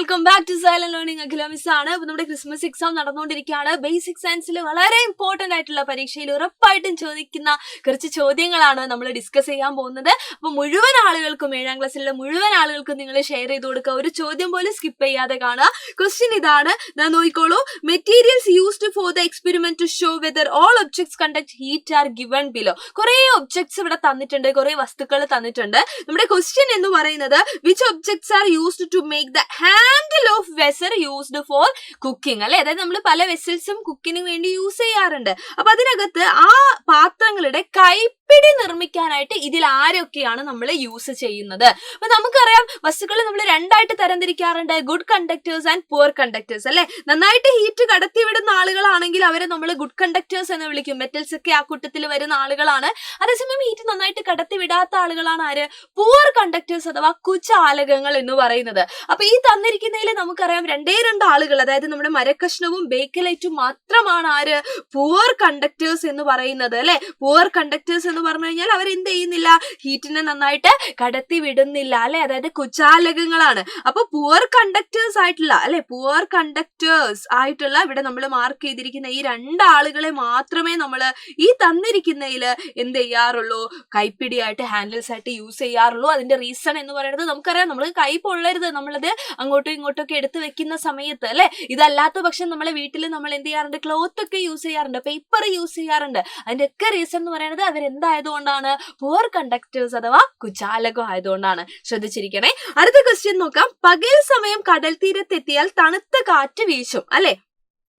Welcome back to silent learning. Akhila miss ആണ്. അപ്പൊ നമ്മുടെ ക്രിസ്മസ് എക്സാം നടന്നുകൊണ്ടിരിക്കുകയാണ്. ബേസിക് സയൻസിൽ വളരെ ഇമ്പോർട്ടന്റ് ആയിട്ടുള്ള പരീക്ഷയിൽ ഉറപ്പായിട്ടും ചോദിക്കുന്ന കുറച്ച് ചോദ്യങ്ങളാണ് നമ്മൾ ഡിസ്കസ് ചെയ്യാൻ പോകുന്നത്. അപ്പൊ മുഴുവൻ ആളുകൾക്കും, 7ാം ക്ലാസ്സിലുള്ള മുഴുവൻ ആളുകൾക്കും നിങ്ങൾ ഷെയർ ചെയ്ത് കൊടുക്കുക. ഒരു ചോദ്യം പോലും സ്കിപ്പ് ചെയ്യാതെ കാണുക. ക്വസ്റ്റ്യൻ ഇതാണ്, ഞാൻ നോക്കിക്കോളൂ. Materials used for the experiment to show whether all objects conduct heat are given below. കുറെ ഒബ്ജക്ട്സ് ഇവിടെ തന്നിട്ടുണ്ട്, കുറെ വസ്തുക്കൾ തന്നിട്ടുണ്ട്. നമ്മുടെ ക്വസ്റ്റ്യൻ എന്ന് പറയുന്നത് which objects are used to make the handle of vessel used for cooking, അല്ലെ? അതായത് നമ്മൾ പല വെസൽസും കുക്കിങ്ങിന് വേണ്ടി യൂസ് ചെയ്യാറുണ്ട്. അപ്പൊ അതിനകത്ത് ആ പാത്രങ്ങളുടെ കൈപ്പിടി നിർമ്മിക്കാനായിട്ട് ഇതിൽ ആരൊക്കെയാണ് നമ്മൾ യൂസ് ചെയ്യുന്നത്? അപ്പൊ നമുക്കറിയാം, വസ്തുക്കൾ നമ്മൾ രണ്ടായിട്ട് തരംതിരിക്കാറുണ്ട്, good conductors and poor conductors, അല്ലെ? നന്നായിട്ട് ഹീറ്റ് കടത്തിവിടുന്ന ആളുകളാണെങ്കിൽ അവരെ നമ്മൾ ഗുഡ് കണ്ടക്ടേഴ്സ് എന്ന് വിളിക്കും. മെറ്റൽസ് ഒക്കെ ആ കൂട്ടത്തിൽ വരുന്ന ആളുകളാണ്. അതേസമയം ഹീറ്റ് നന്നായിട്ട് കടത്തിവിടാത്ത ആളുകളാണ് ആര്? പുവർ കണ്ടക്ടേഴ്സ് അഥവാ കുചാലകങ്ങൾ എന്ന് പറയുന്നത്. അപ്പൊ ഈ തന്നിരിക്കുന്നതിൽ നമുക്കറിയാം രണ്ടേ രണ്ട് ആളുകൾ, അതായത് നമ്മുടെ മരക്കഷ്ണവും ബേക്കലൈറ്റും മാത്രമാണ് ആര്? പുവർ കണ്ടക്ടേഴ്സ് എന്ന് പറയുന്നത്, അല്ലെ? പുവർ കണ്ടക്ടേഴ്സ് എന്ന് പറഞ്ഞു കഴിഞ്ഞാൽ അവരെന്ത് ചെയ്യുന്നില്ല? ഹീറ്റിനെ നന്നായിട്ട് കടത്തി വിടുന്നില്ല, അല്ലെ? അതായത് കുചാലകങ്ങളാണ്. അപ്പൊ പുവർ കണ്ടക്ടേഴ്സ് ആയിട്ടുള്ള, അല്ലെ, പുവർ കണ്ടക്ടേഴ്സ് ആയിട്ടുള്ള ഇവിടെ നമ്മൾ മാർക്ക് ചെയ്തിരിക്കുന്ന ഈ രണ്ടാളുകളെ മാത്രമേ നമ്മൾ ഈ തന്നിരിക്കുന്നതിൽ എന്ത് ചെയ്യാറുള്ളൂ? കൈപ്പിടിയായിട്ട്, ഹാൻഡിൽസ് ആയിട്ട് യൂസ് ചെയ്യാറുള്ളൂ. അതിന്റെ റീസൺ എന്ന് പറയുന്നത് നമുക്കറിയാം, നമ്മൾ കൈ പൊള്ളരുത്, നമ്മളത് അങ്ങോട്ടും ഇങ്ങോട്ടും ഒക്കെ എടുത്ത് വെക്കുന്ന സമയത്ത്, അല്ലെ? ഇതല്ലാത്ത പക്ഷം നമ്മളെ വീട്ടിൽ നമ്മൾ എന്ത് ചെയ്യാറുണ്ട്? ക്ലോത്ത് ഒക്കെ യൂസ് ചെയ്യാറുണ്ട്, പേപ്പർ യൂസ് ചെയ്യാറുണ്ട്. അതിന്റെ ഒക്കെ റീസൺ എന്ന് പറയുന്നത് അവരെന്തായതുകൊണ്ടാണ്? പുവർ കണ്ടക്ടേഴ്സ് അഥവാ കുചാലകം ആയതുകൊണ്ടാണ്. ശ്രദ്ധിച്ചിരിക്കണേ. അടുത്ത ക്വസ്റ്റ്യൻ നോക്കാം. പകൽ സമയം കടൽ തീരത്തെത്തിയാൽ തണുത്ത കാറ്റ് വീശും, അല്ലെ?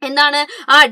എന്താണ്?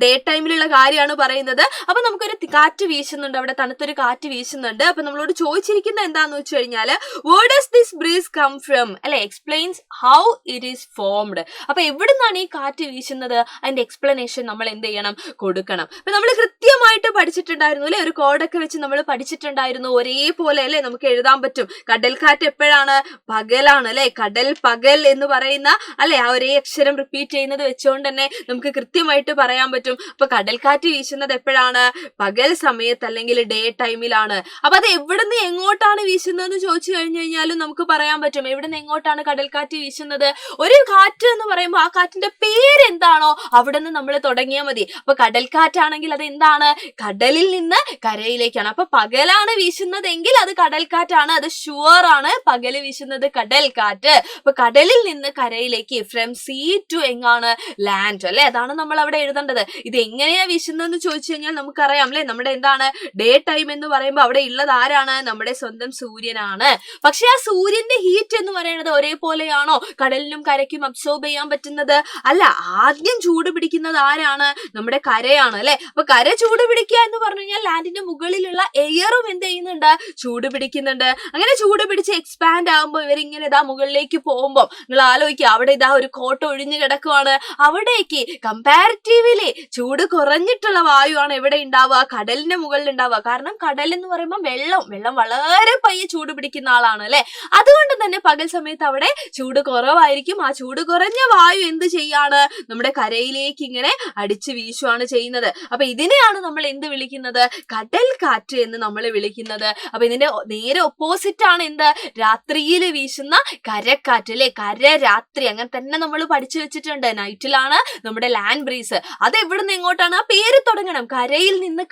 ഡേ ടൈമിലുള്ള കാര്യമാണ് പറയുന്നത്. അപ്പൊ നമുക്കൊരു കാറ്റ് വീശുന്നുണ്ട്, അവിടെ തണുത്തൊരു കാറ്റ് വീശുന്നുണ്ട്. അപ്പൊ നമ്മളോട് ചോദിച്ചിരിക്കുന്ന എന്താന്ന് വെച്ച് കഴിഞ്ഞാല് where does this breeze come from, അല്ലെ? Explains how it is formed. അപ്പൊ എവിടുന്നാണ് ഈ കാറ്റ് വീശുന്നത്? അതിന്റെ എക്സ്പ്ലനേഷൻ നമ്മൾ എന്ത് ചെയ്യണം? കൊടുക്കണം. അപ്പൊ നമ്മൾ കൃത്യമായിട്ട് പഠിച്ചിട്ടുണ്ടായിരുന്നു, അല്ലെ? ഒരു കോഡൊക്കെ വെച്ച് നമ്മൾ പഠിച്ചിട്ടുണ്ടായിരുന്നു. ഒരേപോലെ, അല്ലെ, നമുക്ക് എഴുതാൻ പറ്റും. കടൽ കാറ്റ് എപ്പോഴാണ്? പകലാണ്, അല്ലെ? കടൽ പകൽ എന്ന് പറയുന്ന, അല്ലെ, ആ ഒരേ അക്ഷരം റിപ്പീറ്റ് ചെയ്യുന്നത് വെച്ചുകൊണ്ട് തന്നെ നമുക്ക് കൃത്യമായിട്ട് പറയാൻ പറ്റും. അപ്പൊ കടൽക്കാറ്റ് വീശുന്നത് എപ്പോഴാണ്? പകൽ സമയത്ത് അല്ലെങ്കിൽ ഡേ ടൈമിലാണ്. അപ്പൊ അത് എവിടുന്ന് എങ്ങോട്ടാണ് വീശുന്നതെന്ന് ചോദിച്ചു കഴിഞ്ഞു കഴിഞ്ഞാലും നമുക്ക് പറയാൻ പറ്റും. എവിടുന്ന് എങ്ങോട്ടാണ് കടൽക്കാറ്റ് വീശുന്നത്? ഒരു കാറ്റ് എന്ന് പറയുമ്പോൾ ആ കാറ്റിന്റെ പേരെന്താണോ അവിടെ നിന്ന് നമ്മൾ തുടങ്ങിയാൽ മതി. അപ്പൊ കടൽക്കാറ്റാണെങ്കിൽ അത് എന്താണ്? കടലിൽ നിന്ന് കരയിലേക്കാണ്. അപ്പൊ പകലാണ് വീശുന്നതെങ്കിൽ അത് കടൽക്കാറ്റാണ്, അത് ഷുവർ ആണ്. പകല് വീശുന്നത് കടൽ കാറ്റ്. അപ്പൊ കടലിൽ നിന്ന് കരയിലേക്ക്, ഫ്രം സീ ടു എങ്ങാണ്? ലാൻഡ്, അല്ലെ? അതാണ് നമ്മൾ അവിടെ എഴുതേണ്ടത്. ഇത് എങ്ങനെയാ വീശുന്നതെന്ന് ചോദിച്ചു കഴിഞ്ഞാൽ നമുക്കറിയാം, അല്ലെ? നമ്മുടെ എന്താണ് ഡേ ടൈം എന്ന് പറയുമ്പോൾ അവിടെ ഉള്ളത് ആരാണ്? നമ്മുടെ സ്വന്തം സൂര്യനാണ്. പക്ഷെ ആ സൂര്യന്റെ ഹീറ്റ് എന്ന് പറയുന്നത് ഒരേപോലെയാണോ കടലിനും കരയ്ക്കും അബ്സോർബ് ചെയ്യാൻ പറ്റുന്നത്? അല്ല. ആദ്യം ചൂട് പിടിക്കുന്നത് ആരാണ്? നമ്മുടെ കരയാണ്, അല്ലെ? അപ്പൊ കര ചൂട് പിടിക്കുക എന്ന് പറഞ്ഞു കഴിഞ്ഞാൽ ലാൻഡിന്റെ മുകളിലുള്ള എയറും എന്ത് ചെയ്യുന്നുണ്ട്? ചൂട് പിടിക്കുന്നുണ്ട്. അങ്ങനെ ചൂട് പിടിച്ച് എക്സ്പാൻഡ് ആകുമ്പോൾ ഇവരിങ്ങനെ ഇതാ മുകളിലേക്ക് പോകുമ്പോൾ നിങ്ങൾ ആലോചിക്കുക, അവിടെ ഇതാ ഒരു കോട്ട ഒഴിഞ്ഞു കിടക്കുവാണ്. അവിടേക്ക് കമ്പാരിറ്റീവ്ലി ചൂട് കുറഞ്ഞിട്ടുള്ള വായുവാണ് എവിടെ ഉണ്ടാവുക? കടലിന്റെ മുകളിൽ ഉണ്ടാവുക. കാരണം കടൽ എന്ന് പറയുമ്പോൾ വെള്ളം വളരെ പയ്യെ ചൂട് പിടിക്കുന്ന ആളാണ്, അല്ലെ? അതുകൊണ്ട് തന്നെ പകൽ സമയത്ത് അവിടെ ചൂട് കുറവായിരിക്കും. ആ ചൂട് കുറഞ്ഞ വായു എന്ത് ചെയ്യാണ്? നമ്മുടെ കരയിലേക്ക് ഇങ്ങനെ അടിച്ചു വീശുവാണ് ചെയ്യുന്നത്. അപ്പൊ ഇതിനെയാണ് നമ്മൾ എന്ത് വിളിക്കുന്നത്? കടൽ കാറ്റ് എന്ന് നമ്മൾ വിളിക്കുന്നത്. അപ്പൊ ഇതിന്റെ നേരെ ഓപ്പോസിറ്റ് ആണ് എന്ത്? രാത്രിയിൽ വീശുന്ന കരക്കാറ്റ്, അല്ലെ? കര രാത്രി അങ്ങനെ തന്നെ നമ്മൾ പഠിച്ചു വെച്ചിട്ടുണ്ട്. നൈറ്റിലാണ് നമ്മുടെ ലാൻഡ് ബ്രീസ്. അത് എവിടുന്ന് എങ്ങോട്ടാണ്? ആ പേര് തുടങ്ങണം. കരയിൽ നിന്ന്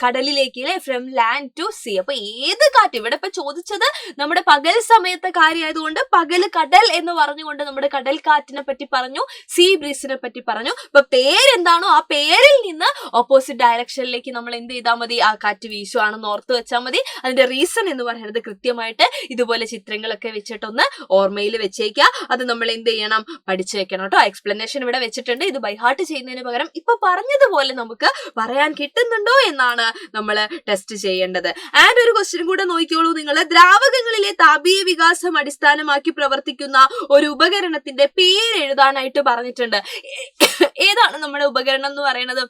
കടലിലേക്ക്, അല്ലെ? From land to sea. അപ്പൊ ഏത് കാറ്റ്? ഇവിടെ ഇപ്പൊ ചോദിച്ചത് നമ്മുടെ പകൽ സമയത്തെ കാര്യമായതുകൊണ്ട് പകൽ കടൽ എന്ന് പറഞ്ഞുകൊണ്ട് നമ്മുടെ കടൽ കാറ്റിനെ പറ്റി പറഞ്ഞു, സീ ബ്രീസിനെ പറ്റി പറഞ്ഞു. അപ്പൊ പേരെന്താണോ ആ പേരിൽ നിന്ന് ഓപ്പോസിറ്റ് ഡയറക്ഷനിലേക്ക് നമ്മൾ എന്ത് ചെയ്താൽ മതി? ആ കാറ്റ് വീശുവാണെന്ന് ഓർത്ത് വെച്ചാൽ മതി. അതിന്റെ റീസൺ എന്ന് പറയുന്നത് കൃത്യമായിട്ട് ഇതുപോലെ ചിത്രങ്ങളൊക്കെ വെച്ചിട്ടൊന്ന് ഓർമ്മയിൽ വെച്ചേക്കുക. അത് നമ്മൾ എന്ത് ചെയ്യണം? പഠിച്ചു വെക്കണം കേട്ടോ. എക്സ്പ്ലനേഷൻ ഇവിടെ വെച്ചിട്ടുണ്ട്. ഇത് ബൈ ഹാർട്ട് ചെയ്യുന്നതിന് പകരം ഇപ്പൊ പറഞ്ഞതുപോലെ നമുക്ക് പറയാൻ കിട്ടുന്നുണ്ടോ എന്നാണ് നമ്മൾ ടെസ്റ്റ് ചെയ്യേണ്ടത്. ആൻഡ് ഒരു ക്വസ്റ്റ്യൻ കൂടെ നോക്കിക്കോളൂ നിങ്ങൾ. ദ്രാവകങ്ങളിലെ താപീയ വികാസം അടിസ്ഥാനമാക്കി പ്രവർത്തിക്കുന്ന ഒരു ഉപകരണത്തിന്റെ പേര് എഴുതാനായിട്ട് പറഞ്ഞിട്ടുണ്ട്. ഏതാണ് നമ്മുടെ ഉപകരണം എന്ന് പറയുന്നത്?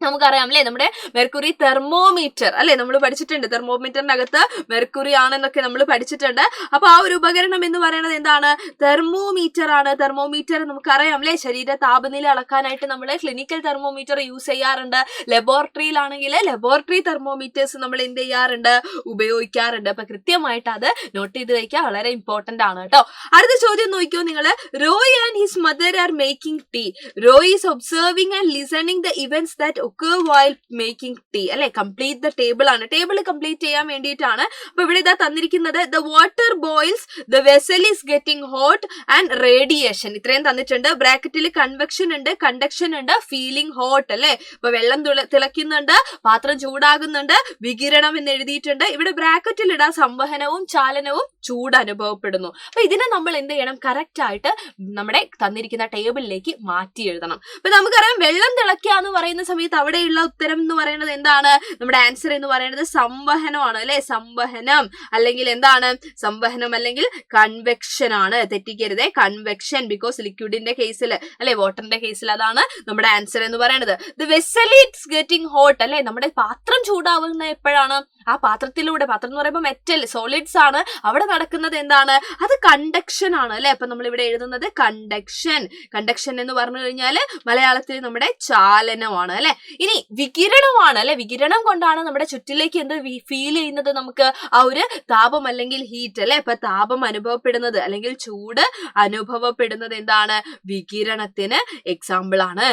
നമുക്കറിയാം അല്ലെ, നമ്മുടെ മെർക്കുറി തെർമോമീറ്റർ അല്ലെ നമ്മൾ പഠിച്ചിട്ടുണ്ട്. തെർമോമീറ്ററിന്റെ അകത്ത് മെർക്കുറി ആണെന്നൊക്കെ നമ്മൾ പഠിച്ചിട്ടുണ്ട്. അപ്പൊ ആ ഒരു ഉപകരണം എന്ന് പറയുന്നത് എന്താണ്? തെർമോമീറ്റർ ആണ്. തെർമോമീറ്റർ നമുക്കറിയാം അല്ലെ, ശരീര താപനില അളക്കാനായിട്ട് നമ്മൾ ക്ലിനിക്കൽ തെർമോമീറ്റർ യൂസ് ചെയ്യാറുണ്ട്. ലബോറട്ടറിയിലാണെങ്കിൽ ലബോറട്ടറി തെർമോമീറ്റേഴ്സ് നമ്മൾ എന്ത് ചെയ്യാറുണ്ട്? ഉപയോഗിക്കാറുണ്ട്. അപ്പൊ കൃത്യമായിട്ട് അത് നോട്ട് ചെയ്ത് വയ്ക്കുക, വളരെ ഇമ്പോർട്ടന്റ് ആണ് കേട്ടോ. അടുത്ത ചോദ്യം നോക്കിയോ നിങ്ങൾ. Roy and his mother are making tea. Roy is observing and listening the events that occur while making tea അല്ലെ. കംപ്ലീറ്റ് ദ ടേബിൾ ആണ്. ടേബിൾ കംപ്ലീറ്റ് ചെയ്യാൻ വേണ്ടിയിട്ടാണ്. അപ്പൊ ഇവിടെ ഇതാ തന്നിരിക്കുന്നത്. The water boils, the vessel is getting hot and radiation. ഇത്രയും തന്നിട്ടുണ്ട്. ബ്രാക്കറ്റിൽ കൺവെക്ഷൻ ഉണ്ട്, കണ്ടക്ഷൻ ഉണ്ട്, ഫീലിംഗ് ഹോട്ട് അല്ലെ. അപ്പൊ വെള്ളം തിളയ്ക്കുന്നുണ്ട്, പാത്രം ചൂടാകുന്നുണ്ട്, വികിരണം എന്ന് എഴുതിയിട്ടുണ്ട്. ഇവിടെ ബ്രാക്കറ്റിൽ ഇടാ സംവഹനവും ചാലനവും ചൂട് അനുഭവപ്പെടുന്നു. അപ്പൊ ഇതിനെ നമ്മൾ എന്ത് ചെയ്യണം? കറക്റ്റ് ആയിട്ട് നമ്മുടെ തന്നിരിക്കുന്ന ടേബിളിലേക്ക് മാറ്റി എഴുതണം. അപ്പൊ നമുക്കറിയാം വെള്ളം തിളയ്ക്കുക എന്ന് പറയുന്ന സമയത്ത് അവിടെയുള്ള ഉത്തരം എന്ന് പറയുന്നത് എന്താണ്? നമ്മുടെ ആൻസർ എന്ന് പറയുന്നത് സംവഹനമാണ് അല്ലെ. സംവഹനം അല്ലെങ്കിൽ എന്താണ്? സംവഹനം അല്ലെങ്കിൽ കൺവെക്ഷൻ ആണ്. തെറ്റിക്കരുതേ, കൺവെക്ഷൻ. ബിക്കോസ് ലിക്വിഡിന്റെ കേസിൽ അല്ലെ, വാട്ടറിന്റെ കേസിൽ അതാണ് നമ്മുടെ ആൻസർ എന്ന് പറയുന്നത്. The vessel is getting hot അല്ലെ. നമ്മുടെ പാത്രം ചൂടാവുന്ന എപ്പോഴാണ്? ആ പാത്രത്തിലൂടെ. പാത്രം എന്ന് പറയുമ്പോൾ മെറ്റൽ സോളിഡ്സ് ആണ്. അവിടെ നടക്കുന്നത് എന്താണ്? അത് കണ്ടക്ഷൻ ആണ് അല്ലെ. അപ്പൊ നമ്മൾ ഇവിടെ എഴുതുന്നത് കണ്ടക്ഷൻ. കണ്ടക്ഷൻ എന്ന് പറഞ്ഞു കഴിഞ്ഞാൽ മലയാളത്തിൽ നമ്മുടെ ചാലനമാണ് അല്ലെ. ഇനി വികിരണമാണ് അല്ലെ. വികിരണം കൊണ്ടാണ് നമ്മുടെ ചുറ്റിലേക്ക് എന്ത് ഫീൽ ചെയ്യുന്നത്? നമുക്ക് ആ ഒരു താപം അല്ലെങ്കിൽ ഹീറ്റ് അല്ലെ. അപ്പൊ താപം അനുഭവപ്പെടുന്നത് അല്ലെങ്കിൽ ചൂട് അനുഭവപ്പെടുന്നത് എന്താണ്? വികിരണത്തിന് എക്സാമ്പിൾ ആണ്.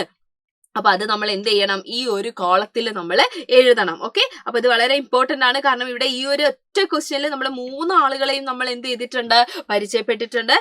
അപ്പൊ അത് നമ്മൾ എന്ത് ചെയ്യണം? ഈ ഒരു കോളത്തിൽ നമ്മൾ എഴുതണം. ഓക്കെ, അപ്പൊ ഇത് വളരെ ഇമ്പോർട്ടന്റ് ആണ്. കാരണം ഇവിടെ ഈ ഒരു ഒറ്റ ക്വസ്റ്റ്യനിൽ നമ്മൾ 3 ആളുകളെയും നമ്മൾ എന്ത് ചെയ്തിട്ടുണ്ട്? പരിചയപ്പെട്ടിട്ടുണ്ട്.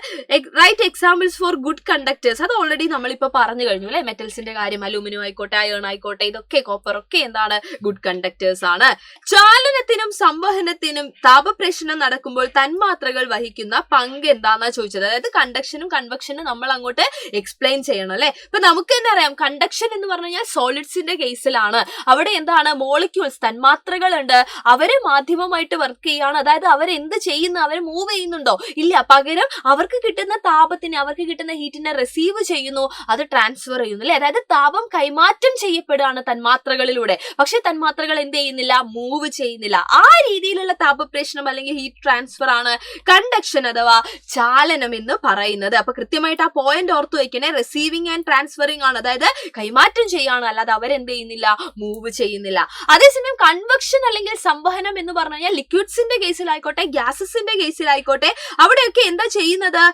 Right examples for good conductors. അത് ഓൾറെഡി നമ്മളിപ്പോ പറഞ്ഞു കഴിഞ്ഞു അല്ലെ. മെറ്റൽസിന്റെ കാര്യം, അലൂമിനിയം ആയിക്കോട്ടെ, അയേൺ ആയിക്കോട്ടെ, ഇതൊക്കെ കോപ്പർ ഒക്കെ എന്താണ്? ഗുഡ് കണ്ടക്ടേഴ്സ് ആണ്. ചാലനത്തിനും സംവഹനത്തിനും താപപ്രേഷണം നടക്കുമ്പോൾ തന്മാത്രകൾ വഹിക്കുന്ന പങ്ക് എന്താന്നാ ചോദിച്ചത്. അതായത് കണ്ടക്ഷനും കൺവെക്ഷനും നമ്മൾ അങ്ങോട്ട് എക്സ്പ്ലെയിൻ ചെയ്യണം അല്ലെ. ഇപ്പൊ നമുക്ക് തന്നെ അറിയാം കണ്ടക്ഷൻ എന്ന് പറഞ്ഞു കഴിഞ്ഞാൽ സോളിഡ്സിന്റെ കേസിലാണ്. അവിടെ എന്താണ്? മോളിക്യൂൾസ്, തന്മാത്രകൾ ഉണ്ട്. അവരെ മാധ്യമമായിട്ട് വർക്ക് ചെയ്യാണ്. അതായത് അവരെന്ത് ചെയ്യുന്നു? അവർ മൂവ് ചെയ്യുന്നുണ്ടോ? ഇല്ല. പകരം അവർക്ക് കിട്ടുന്ന താപത്തിന്, അവർക്ക് കിട്ടുന്ന ഹീറ്റിനെ റിസീവ് ചെയ്യുന്നു, അത് ട്രാൻസ്ഫർ ചെയ്യുന്നു അല്ലെ. അതായത് താപം കൈമാറ്റം ചെയ്യപ്പെടുകയാണ് തന്മാത്രകളിലൂടെ. പക്ഷെ തന്മാത്രകൾ എന്ത് ചെയ്യുന്നില്ല? മൂവ് ചെയ്യുന്നില്ല. ആ രീതിയിലുള്ള താപപ്രേഷണം അല്ലെങ്കിൽ ഹീറ്റ് ട്രാൻസ്ഫർ ആണ് കണ്ടക്ഷൻ അഥവാ ചാലനം എന്ന് പറയുന്നത്. അപ്പൊ കൃത്യമായിട്ട് ആ പോയിന്റ് ഓർത്തു വയ്ക്കണേ. റിസീവിംഗ് ആൻഡ് ട്രാൻസ്ഫറിംഗ് ആണ്. അതായത് കൈമാറ്റം ചെയ്യാണ്, അല്ലാതെ അവരെന്ത് ചെയ്യുന്നില്ല? മൂവ് ചെയ്യുന്നില്ല. അതേസമയം കൺവെക്ഷൻ അല്ലെങ്കിൽ സംവഹനം എന്ന് പറഞ്ഞു കഴിഞ്ഞാൽ ലിക്വിഡ്സിന്റെ കേസിലായിക്കോട്ടെ, ഗ്യാസസിന്റെ കേസിലായിക്കോട്ടെ, അവിടെയൊക്കെ എന്താ ചെയ്യുന്നത്?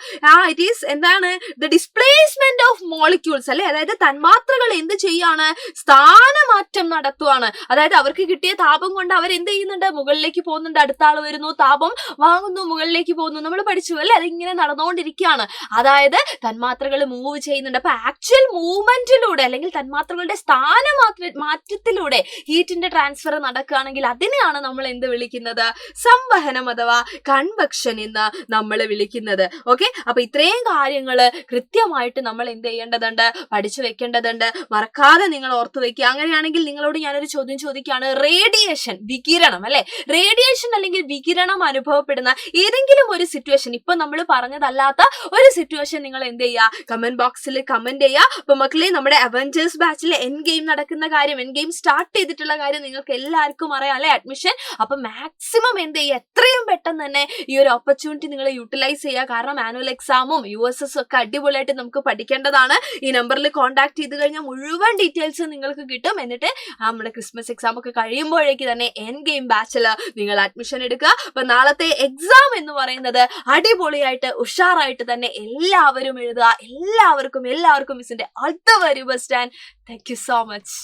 ഇറ്റ് ഈസ് എന്താണ്? ദ ഡിസ്പ്ലേസ്മെന്റ് ഓഫ് മോളിക്യൂൾസ് അല്ലെ. അതായത് തന്മാത്രകൾ എന്ത് ചെയ്യാണ്? സ്ഥാനമാറ്റം നടത്തുവാണ്. അതായത് അവർക്ക് കിട്ടിയ താപം കൊണ്ട് അവർ എന്ത് ചെയ്യുന്നുണ്ട്? മുകളിലേക്ക് പോകുന്നുണ്ട്. അടുത്ത ആൾ വരുന്നു, താപം വാങ്ങുന്നു, മുകളിലേക്ക് പോകുന്നു. നമ്മൾ പഠിച്ചു അല്ലെ. അതിങ്ങനെ നടന്നുകൊണ്ടിരിക്കുകയാണ്. അതായത് തന്മാത്രകൾ മൂവ് ചെയ്യുന്നുണ്ട്. അപ്പൊ ആക്ച്വൽ മൂവ്മെന്റിലൂടെ അല്ലെങ്കിൽ തന്മാത്രകളുടെ മാറ്റത്തിലൂടെ ഹീറ്റിന്റെ ട്രാൻസ്ഫർ നടക്കുകയാണെങ്കിൽ അതിനെയാണ് നമ്മൾ എന്ത് വിളിക്കുന്നത്? സംവഹനം അഥവാ കൺവെക്ഷൻ എന്ന് നമ്മൾ വിളിക്കുന്നത്. ഓക്കെ, അപ്പൊ ഇത്രയും കാര്യങ്ങൾ കൃത്യമായിട്ട് നമ്മൾ എന്ത് ചെയ്യേണ്ടതുണ്ട്? പഠിച്ചു വെക്കേണ്ടതുണ്ട്. മറക്കാതെ നിങ്ങൾ ഓർത്തു വെക്കുക. അങ്ങനെയാണെങ്കിൽ നിങ്ങളോട് ഞാനൊരു ചോദ്യം ചോദിക്കുകയാണ്. റേഡിയേഷൻ, വികിരണം അല്ലെ. റേഡിയേഷൻ അല്ലെങ്കിൽ വികിരണം അനുഭവപ്പെടുന്ന ഏതെങ്കിലും ഒരു സിറ്റുവേഷൻ, ഇപ്പൊ നമ്മൾ പറഞ്ഞതല്ലാത്ത ഒരു സിറ്റുവേഷൻ നിങ്ങൾ എന്ത് ചെയ്യുക? കമന്റ് ബോക്സിൽ കമന്റ് ചെയ്യുക. അപ്പൊ മക്കളെ, നമ്മുടെ അവഞ്ചേഴ്സ് ബാച്ചിലെ എൻ ഗെയിം നടക്കുന്ന കാര്യം, എൻ ഗെയിം സ്റ്റാർട്ട് ചെയ്തിട്ടുള്ള കാര്യം നിങ്ങൾക്ക് എല്ലാവർക്കും അറിയാം അല്ലെ. അഡ്മിഷൻ. അപ്പൊ മാക്സിമം എന്ത് ചെയ്യുക? എത്രയും പെട്ടെന്ന് തന്നെ ഈ ഒരു ഓപ്പർച്യൂണിറ്റി നിങ്ങൾ യൂട്ടിലൈസ് ചെയ്യുക. കാരണം ആനുവൽ എക്സാമും USS ഒക്കെ അടിപൊളിയായിട്ട് നമുക്ക് പഠിക്കേണ്ടതാണ്. ഈ നമ്പറിൽ കോൺടാക്ട് ചെയ്ത് കഴിഞ്ഞാൽ മുഴുവൻ ഡീറ്റെയിൽസ് നിങ്ങൾക്ക് കിട്ടും. എന്നിട്ട് നമ്മുടെ ക്രിസ്മസ് എക്സാം ഒക്കെ കഴിയുമ്പോഴേക്ക് തന്നെ എൻ ഗെയിം ബാച്ചിൽ നിങ്ങൾ അഡ്മിഷൻ എടുക്കുക. അപ്പൊ നാളത്തെ എക്സാം എന്ന് പറയുന്നത് അടിപൊളിയായിട്ട് ഉഷാറായിട്ട് തന്നെ എല്ലാവരും എഴുതുക. എല്ലാവർക്കും മിസ്സിന്റെ അടുത്ത very best and thank you so much.